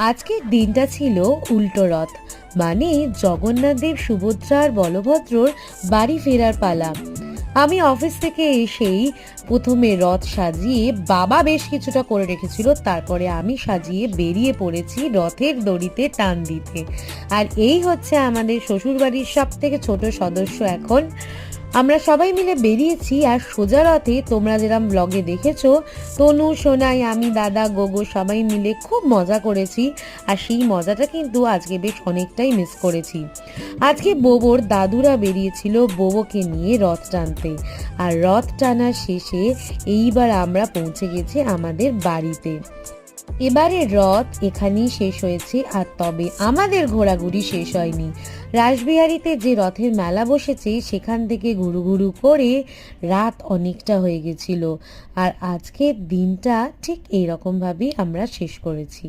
আজকের দিনটা ছিল উল্টো রথ, মানে জগন্নাথ দেব, সুভদ্রা আর বলভদ্রর বাড়ি ফেরার পালা। আমি অফিস থেকে এসেই প্রথমে রথ সাজিয়ে, বাবা বেশ কিছুটা করে রেখেছিল, তারপরে আমি সাজিয়ে বেরিয়ে পড়েছি রথের দড়িতে টান দিতে। আর এই হচ্ছে আমাদের শ্বশুরবাড়ির সব থেকে ছোট সদস্য এখন। আমরা সবাই মিলে বেরিয়েছি, আর সোজা রথে তোমরা যেরকম ব্লগে দেখেছো, তনু, সোনাই, আমি, দাদা, গোগো সবাই মিলে খুব মজা করেছি। আর সেই মজাটা কিন্তু আজকে বেশ অনেকটাই মিস করেছি। আজকে বোবোর দাদুরা বেরিয়েছিল বোবোকে নিয়ে রথ টানতে, আর রথ টানার শেষে এইবার আমরা পৌঁছে গেছি আমাদের বাড়িতে। এবারে রথ এখানেই শেষ হয়েছে, আর তবে আমাদের ঘোরাঘুরি শেষ হয়নি। রাসবিহারীতে যে রথের মেলা বসেছে সেখান থেকে ঘুরু ঘুরু করে রাত অনেকটা হয়ে গেছিল, আর আজকের দিনটা ঠিক এইরকমভাবেই আমরা শেষ করেছি।